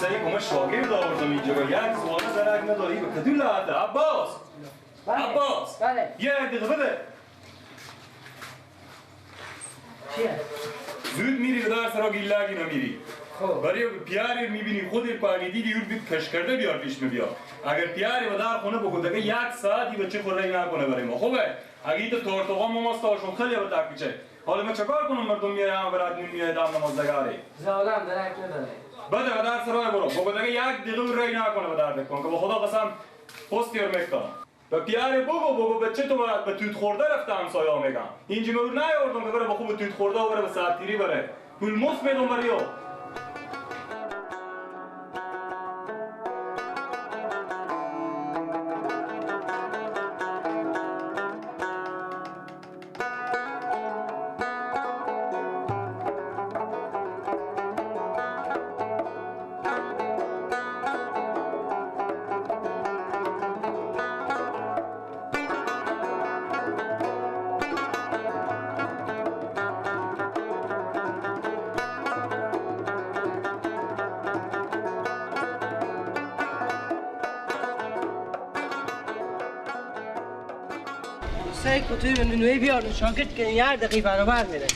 سعی کنم شاگرد آوردم اینجا با یک سوال درک نداری به کدوم لحظه عباس عباس یک دقیقه بده چیه؟ زود میری به درس را گیلگی نمیری برای پیاری میبینی خودت پاگی دیدی یور بیت کش کرده بیار پیش میبیا اگر پیاری و در خونه بگو دیگه یک ساعتی بچه خورهی نکنه برای ما خوبه اگه تو تورتوغا ماستاشون خیلی به تکیچه حالا ما چکار کنم مردم میای هم برات نمیای دام نمازدگاری زادم درک نداره بده به درس راه برو بگو دیگه یک دقیقه رای نکنه به درد کن که به خدا قسم پستی رو میکنم به پیاری بگو بچه تو به توت خورده رفته همسایا میگم اینجا مور نیاوردم که بره به خوب توت خورده و بره به ساعتیری بره پول مفت میدم بریو سعی کتوی من نوی بیار شاگرد که یک دقیقه برابر میره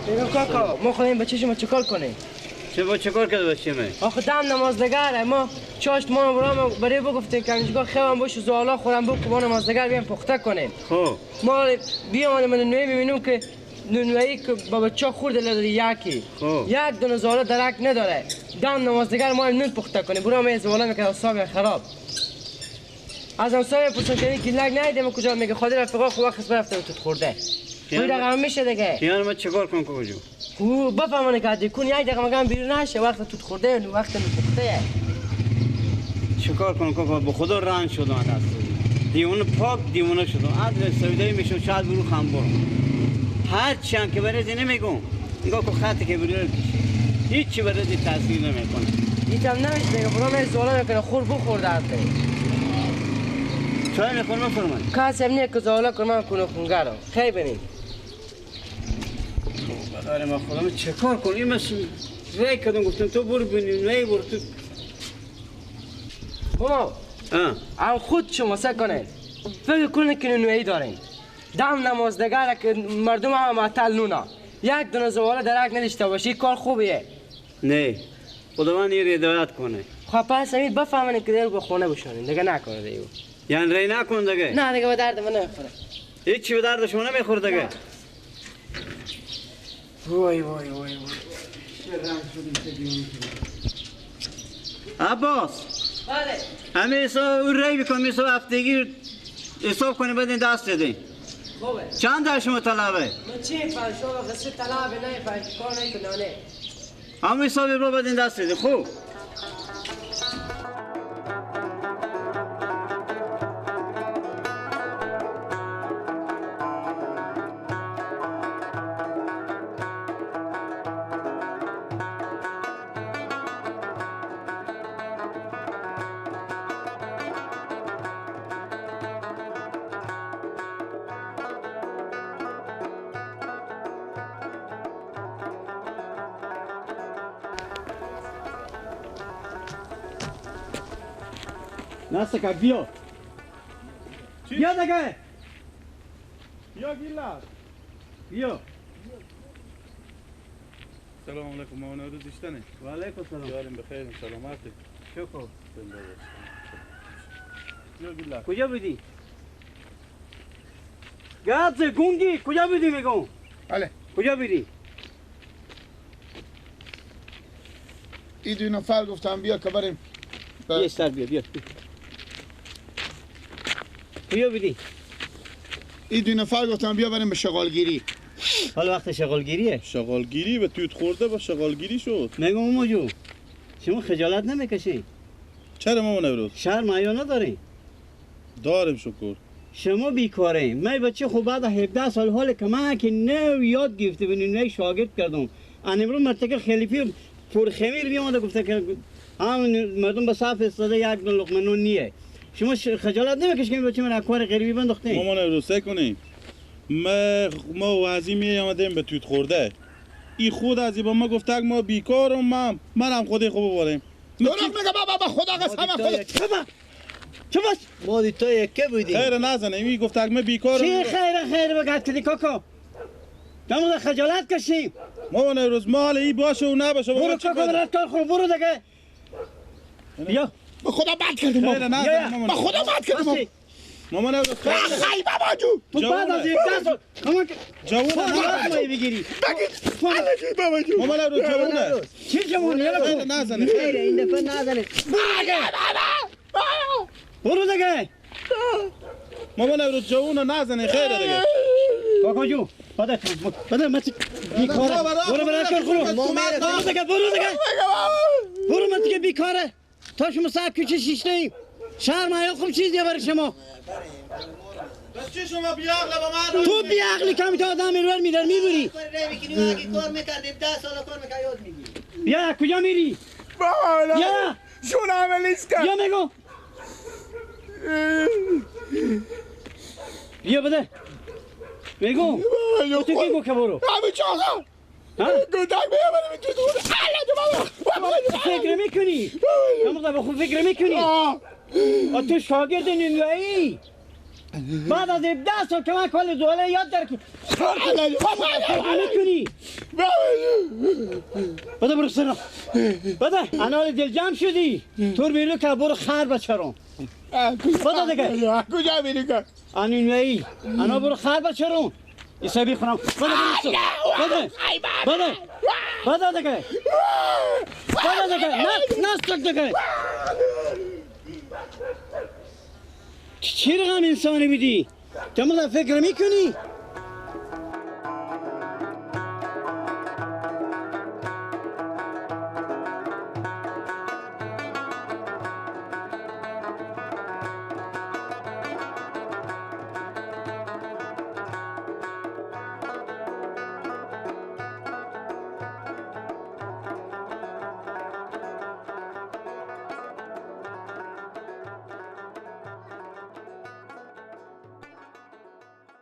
بگم کاکا ما خواهیم بچه شما چکار کنیم چه با چکار کرده بچه من؟ آخه دم نمازدگره ما چاشت ما برام برای بگفتیم که اینجا خیام باش و زوالا خورم بگو که ما نمازدگر بیام پخته کنیم خب ما بیام من نوی میبینیم که نونوایی که با بچه خورده لداری یکی یک دونه زوالا درک نداره دم نمازدگر ما نون پخته کنیم برام این زوالا میکنه حساب خراب از همسایه پرسن که اینکه لگ نیدیم کجا میگه خاطر رفقا خوب وقت برفته تو خورده این رقم میشه دیگه یعنی ما چکار کنم کجا او بفهمونه که دیکون یک دقیقه مگم بیرون نشه وقت تو خورده و وقت پخته چکار کنم کاکا به خدا رنج شدم دست دیوونه پاک دیوونه شدم از سویدایی میشم شاید برو خم برم هر چند که برزی نمیگم نگاه که خطی که برو هیچی برزی تاثیر نمیکنه هیچ هم نمیشه دیگه برام این زوالا میکنه خور بخورده هسته چای میخورم فرمان کسی هم نیه که زوالا کنم کنه خونگرم خیلی بریم بداره ما خودم چکار کنم این مثل رای کدوم گفتم تو برو بینیم نه برو تو ماما هم خود شما سه کنه فکر کنه که نوعی دارین دم نمازدگره که مردم هم معطل نونا یک دونه زوالا درک نداشته باشی کار خوبیه نه خدا من این هدایت کنه خب پس همین بفهمونه که دیگه به خونه بشونین دیگه نکنه دیگه یعنی رای نکن دیگه نه دیگه به درد من نمیخوره هیچی به درد شما نمیخوره دیگه وای وای وای وای عباس بله همه حساب اون رای بکن حساب هفتگی حساب کنی بدین دست بدین خوبه چند در شما طلبه؟ من چی فهم شما قصه طلبه نه فهم کار نکنه نه همه حساب رو بدین دست بدین خوب نسکا بیا بیا دیگه بیا گیلا بیا سلام علیکم ما نورو دیشتنه و علیکم سلام یارم بخیر سلامتی شکر بیا گیلا کجا بودی؟ گاز گونگی کجا بودی میگم بله کجا بودی؟ این دو نفر گفتم بیا که بریم بیا سر بیا کجا بودی؟ این دو نفر گفتم بیا بریم به شغالگیری حالا وقت شغالگیریه شغالگیری به توت خورده با شغالگیری شد میگم اومو جو شما خجالت نمیکشی چرا ما نورو شرم حیا نداری دارم شکر شما بیکاره من بچه خوب بعد 17 سال حال که من که نو یاد گرفته بودم نو شاگرد کردم ان امروز مرتکه خلیفی پر خمیر بیامده گفته که هم مردم به صف استاده یک دو لقمه نون نیه شما خجالت نمیکش که این بچه من کار غریبی بنداختین؟ مامان روسه کنیم ما وازی می آمدیم به توت خورده ای خود از با ما گفت ما بیکارم منم خودی خوب بباریم دروغ میگه بابا خدا قسم خدا چه باش؟ ما دی تو یکه بودی خیر نزنه می گفت ما بیکارم چی خیر بگرد کدی کاکا؟ دمو خجالت کشیم مامان روز مال ای باشه و نباشه برو کاکا برات کار خون برو دیگه بیا به خدا بد کردیم خیر نزنه مامان به خدا بد کردیم مامان روز خیر خی بابا جو تو بعد از یک دست اما جوونه مایی بگیری بگید علکی بابا جو مامان روز جوونه چی جمعونی؟ خیر نزنه خیره این دفعه نزنه برو دیگه مامان روز جوونه نزنه خیر دیگه کاکا جو بده مت بیکاره برو برات کار خون برو دیگه برو مت که بیکاره تا شما صاحب کوچه شیشته شهر مایا خوب چیزی برای شما بس چی شما بیاقله با من تو بیعقلی کمی تا آدم میرور میدار میبری اگه کار میکردیم 10 سال کار میکرد یاد میگیری بیا کجا میری بابا بیا شون عملیست کرد بیا میگو بیا بده میگو تو کی گو که برو همه چاقا ها گودک بیابرم تو دور علکی بابا فکر میکنی نموده با خود فکر میکنی تو شاگرد نیمگاهی بعد از 17 سال که من کل دوله یاد در که فکر میکنی بده برو سر بده انال دل جمع شدی تور بیلو که برو خر بچرم بده دیگه کجا میری که نیمگاهی انا برو خر بچرم ایسا بیخونم بده دیگه نستک دیگه چی رقم انسانی بیدی؟ تو مدن فکر میکنی؟